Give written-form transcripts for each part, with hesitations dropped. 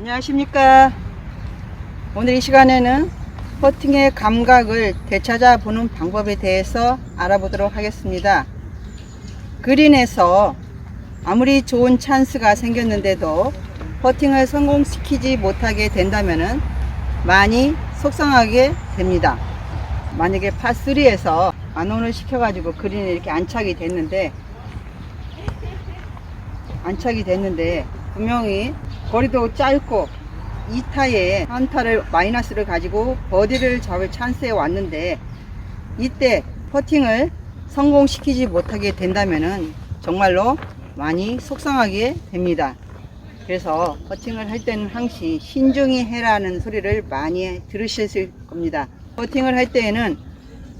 안녕하십니까. 오늘 이 시간에는 퍼팅의 감각을 되찾아 보는 방법에 대해서 알아보도록 하겠습니다. 그린에서 아무리 좋은 찬스가 생겼는데도 퍼팅을 성공시키지 못하게 된다면 많이 속상하게 됩니다. 만약에 파3에서 안온을 시켜가지고 그린에 이렇게 안착이 됐는데 분명히 거리도 짧고 2타에 1타를 마이너스를 가지고 버디를 잡을 찬스에 왔는데 이때 퍼팅을 성공시키지 못하게 된다면 정말로 많이 속상하게 됩니다. 그래서 퍼팅을 할 때는 항시 신중히 해라는 소리를 많이 들으셨을 겁니다. 퍼팅을 할 때에는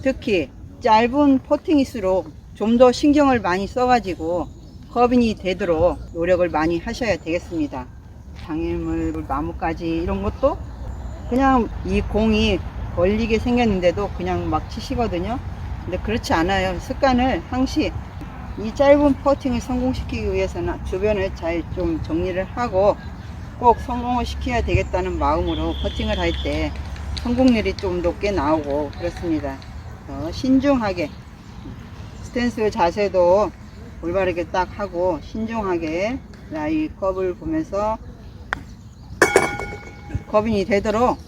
특히 짧은 퍼팅일수록 좀 더 신경을 많이 써가지고 커빙이 되도록 노력을 많이 하셔야 되겠습니다. 장애물, 나뭇가지 이런 것도 그냥 이 공이 걸리게 생겼는데도 그냥 막 치시거든요. 근데 그렇지 않아요. 습관을 항시 이 짧은 퍼팅을 성공시키기 위해서는 주변을 잘 좀 정리를 하고 꼭 성공을 시켜야 되겠다는 마음으로 퍼팅을 할 때 성공률이 좀 높게 나오고 그렇습니다. 신중하게 스탠스 자세도 올바르게 딱 하고 신중하게 이 컵을 보면서 커빙이 되도록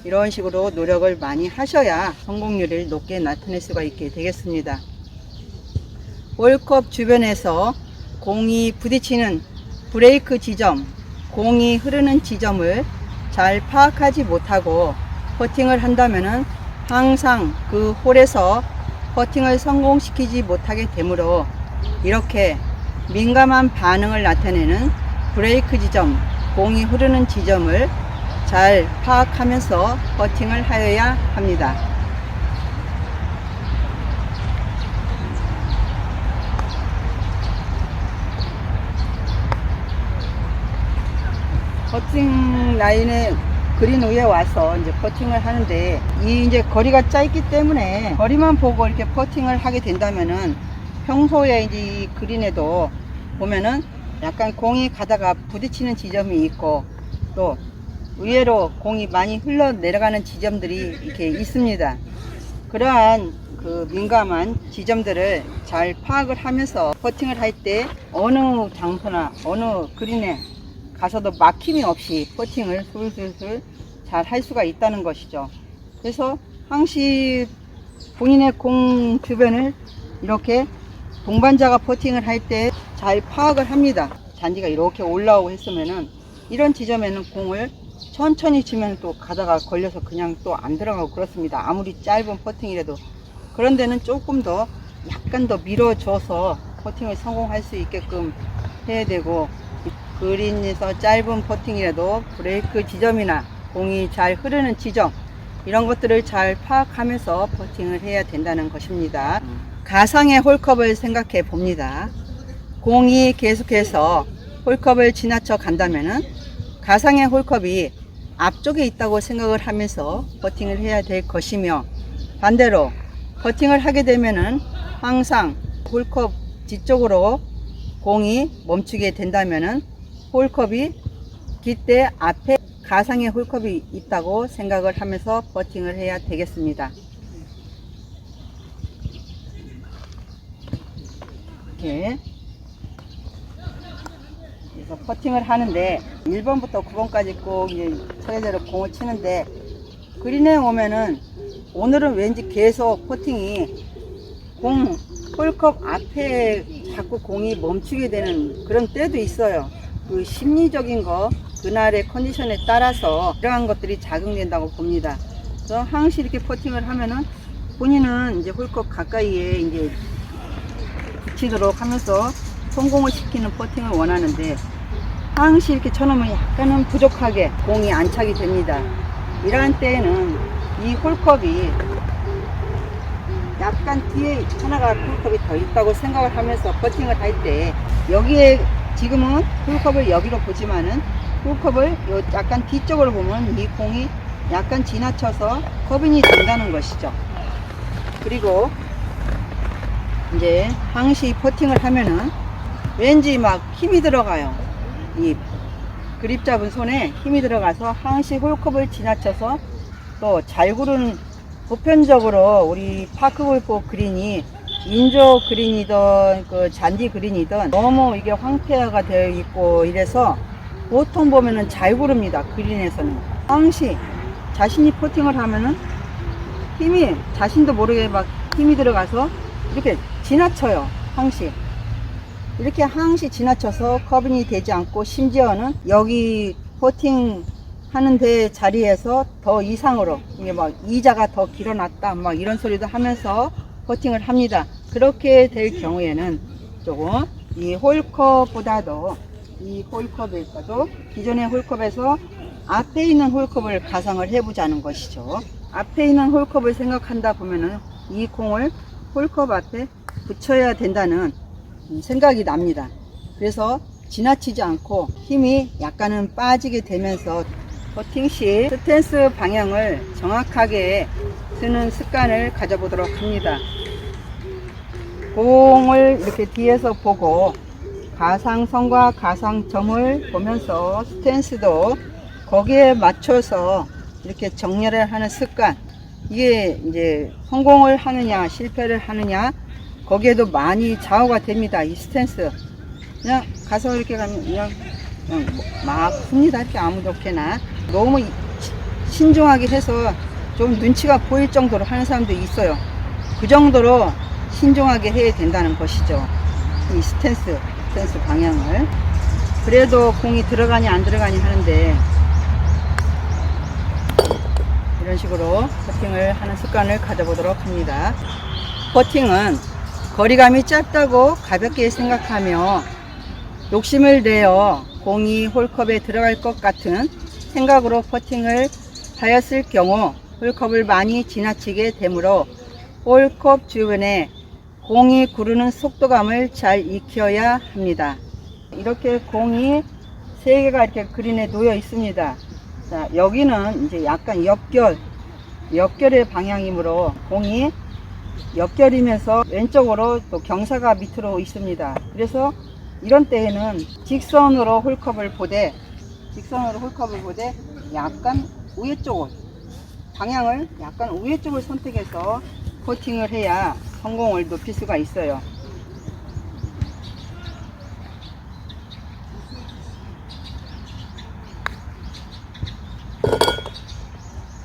이런 식으로 노력을 많이 하셔야 성공률을 높게 나타낼 수가 있게 되겠습니다. 홀컵 주변에서 공이 부딪히는 브레이크 지점, 공이 흐르는 지점을 잘 파악하지 못하고 퍼팅을 한다면 항상 그 홀에서 퍼팅을 성공시키지 못하게 되므로 이렇게 민감한 반응을 나타내는 브레이크 지점, 공이 흐르는 지점을 잘 파악하면서 퍼팅을 하여야 합니다. 퍼팅 라인에 그린 위에 와서 이제 퍼팅을 하는데 이 이제 거리가 짧기 때문에 거리만 보고 이렇게 퍼팅을 하게 된다면은 평소에 이제 이 그린에도 보면은 약간 공이 가다가 부딪히는 지점이 있고 또 의외로 공이 많이 흘러 내려가는 지점들이 이렇게 있습니다. 그러한 그 민감한 지점들을 잘 파악을 하면서 퍼팅을 할 때 어느 장소나 어느 그린에 가서도 막힘이 없이 퍼팅을 술술술 잘 할 수가 있다는 것이죠. 그래서 항시 본인의 공 주변을 이렇게 동반자가 퍼팅을 할 때 잘 파악을 합니다. 잔디가 이렇게 올라오고 했으면은 이런 지점에는 공을 천천히 치면 또 가다가 걸려서 그냥 또 안 들어가고 그렇습니다. 아무리 짧은 퍼팅이라도. 그런 데는 조금 더 약간 더 밀어줘서 퍼팅을 성공할 수 있게끔 해야 되고, 그린에서 짧은 퍼팅이라도 브레이크 지점이나 공이 잘 흐르는 지점 이런 것들을 잘 파악하면서 퍼팅을 해야 된다는 것입니다. 가상의 홀컵을 생각해 봅니다. 공이 계속해서 홀컵을 지나쳐 간다면은 가상의 홀컵이 앞쪽에 있다고 생각을 하면서 퍼팅을 해야 될 것이며, 반대로 퍼팅을 하게 되면은 항상 홀컵 뒤쪽으로 공이 멈추게 된다면은 홀컵이 깃대 앞에 가상의 홀컵이 있다고 생각을 하면서 퍼팅을 해야 되겠습니다. 이렇게 그래서 퍼팅을 하는데 1번부터 9번까지 꼭 차례대로 공을 치는데, 그린에 오면은 오늘은 왠지 계속 퍼팅이 공 홀컵 앞에 자꾸 공이 멈추게 되는 그런 때도 있어요. 그 심리적인 거, 그날의 컨디션에 따라서 이러한 것들이 작용된다고 봅니다. 그래서 항시 이렇게 퍼팅을 하면은 본인은 이제 홀컵 가까이에 이제 붙이도록 하면서 성공을 시키는 퍼팅을 원하는데, 항시 이렇게 쳐놓으면 약간은 부족하게 공이 안착이 됩니다. 이러한 때에는 이 홀컵이 약간 뒤에 하나가 홀컵이 더 있다고 생각을 하면서 퍼팅을 할 때, 여기에 지금은 홀컵을 여기로 보지만은 홀컵을 약간 뒤쪽으로 보면 이 공이 약간 지나쳐서 커빙이 된다는 것이죠. 그리고 이제 항시 퍼팅을 하면은 왠지 막 힘이 들어가요. 이 그립 잡은 손에 힘이 들어가서 항시 홀컵을 지나쳐서 또 잘 구르는, 보편적으로 우리 파크 골프 그린이 인조 그린이든 그 잔디 그린이든 너무 이게 황폐화가 되어 있고 이래서 보통 보면은 잘 구릅니다. 그린에서는 항시 자신이 퍼팅을 하면은 힘이 자신도 모르게 막 힘이 들어가서 이렇게 지나쳐요. 항시 이렇게 항시 지나쳐서 커빙이 되지 않고, 심지어는 여기 퍼팅 하는데 자리에서 더 이상으로 이게 막 이자가 더 길어났다 막 이런 소리도 하면서 퍼팅을 합니다. 그렇게 될 경우에는 조금 이 홀컵보다도, 이 홀컵에서도 기존의 홀컵에서 앞에 있는 홀컵을 가상을 해보자는 것이죠. 앞에 있는 홀컵을 생각한다 보면은 이 공을 홀컵 앞에 붙여야 된다는 생각이 납니다. 그래서 지나치지 않고 힘이 약간은 빠지게 되면서 퍼팅 시 스탠스 방향을 정확하게 쓰는 습관을 가져보도록 합니다. 공을 이렇게 뒤에서 보고 가상선과 가상점을 보면서 스탠스도 거기에 맞춰서 이렇게 정렬을 하는 습관, 이게 이제 성공을 하느냐 실패를 하느냐 거기에도 많이 좌우가 됩니다. 이 스탠스 그냥 가서 이렇게 가면 그냥 막 풉니다. 이렇게 아무 좋게나 너무 신중하게 해서 좀 눈치가 보일 정도로 하는 사람도 있어요. 그 정도로 신중하게 해야 된다는 것이죠. 이 스탠스 방향을. 그래도 공이 들어가니 안 들어가니 하는데 이런 식으로 퍼팅을 하는 습관을 가져보도록 합니다. 퍼팅은 거리감이 짧다고 가볍게 생각하며 욕심을 내어 공이 홀컵에 들어갈 것 같은 생각으로 퍼팅을 하였을 경우 홀컵을 많이 지나치게 되므로 홀컵 주변에 공이 구르는 속도감을 잘 익혀야 합니다. 이렇게 공이 3개가 이렇게 그린에 놓여 있습니다. 자, 여기는 이제 약간 역결의 방향이므로 공이 역결이면서 왼쪽으로 또 경사가 밑으로 있습니다. 그래서 이런 때에는 직선으로 홀컵을 보되 약간 우회 쪽을, 방향을 약간 우회 쪽을 선택해서 퍼팅을 해야 성공을 높일 수가 있어요.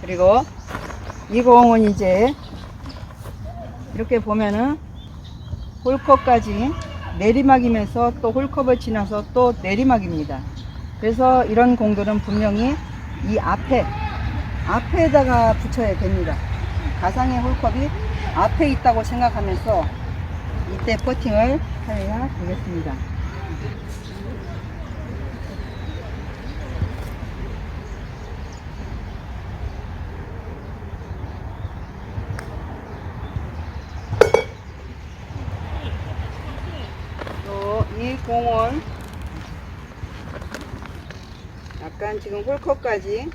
그리고 이 공은 이제 이렇게 보면은 홀컵까지 내리막이면서 또 홀컵을 지나서 또 내리막입니다. 그래서 이런 공들은 분명히 이 앞에다가 붙여야 됩니다. 가상의 홀컵이 앞에 있다고 생각하면서 이때 퍼팅을 해야 되겠습니다. 또 이 공은 약간 지금 홀컵까지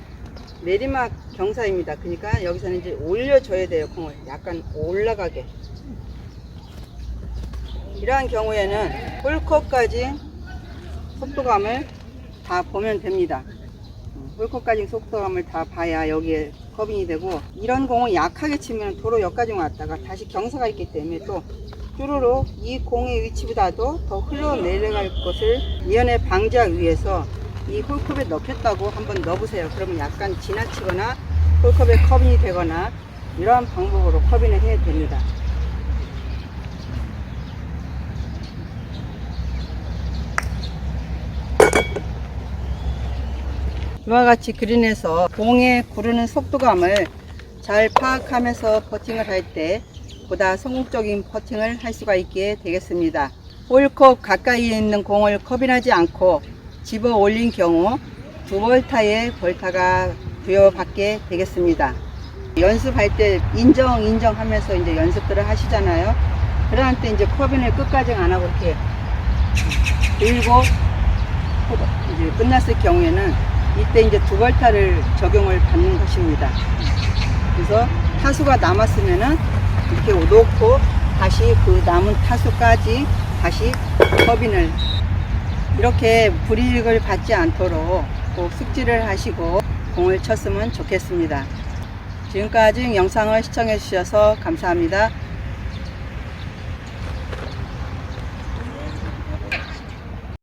내리막 경사입니다. 그러니까 여기서는 이제 올려줘야 돼요. 공을 약간 올라가게. 이러한 경우에는 홀컵까지 속도감을 다 보면 됩니다. 홀컵까지 속도감을 다 봐야 여기에 커빙이 되고, 이런 공은 약하게 치면 도로 여기까지 왔다가 다시 경사가 있기 때문에 또 쭈루루 이 공의 위치보다도 더 흘러내려갈 것을 미연에 방지하기 위해서 이 홀컵에 넣겠다고 한번 넣어보세요. 그러면 약간 지나치거나 홀컵에 커빙이 되거나 이러한 방법으로 커빙을 해야 됩니다. 이와 같이 그린에서 공에 구르는 속도감을 잘 파악하면서 퍼팅을 할 때 보다 성공적인 퍼팅을 할 수가 있게 되겠습니다. 홀컵 가까이에 있는 공을 커빙하지 않고 집어 올린 경우 2벌타의 벌타가 부여받게 되겠습니다. 연습할 때 인정하면서 이제 연습들을 하시잖아요. 그럴 때 이제 커빙을 끝까지 안 하고 이렇게 들고 이제 끝났을 경우에는 이때 이제 2벌타를 적용을 받는 것입니다. 그래서 타수가 남았으면은 이렇게 놓고 다시 그 남은 타수까지 다시 커빙을 이렇게 불이익을 받지 않도록 꼭 숙지를 하시고 공을 쳤으면 좋겠습니다. 지금까지 영상을 시청해 주셔서 감사합니다.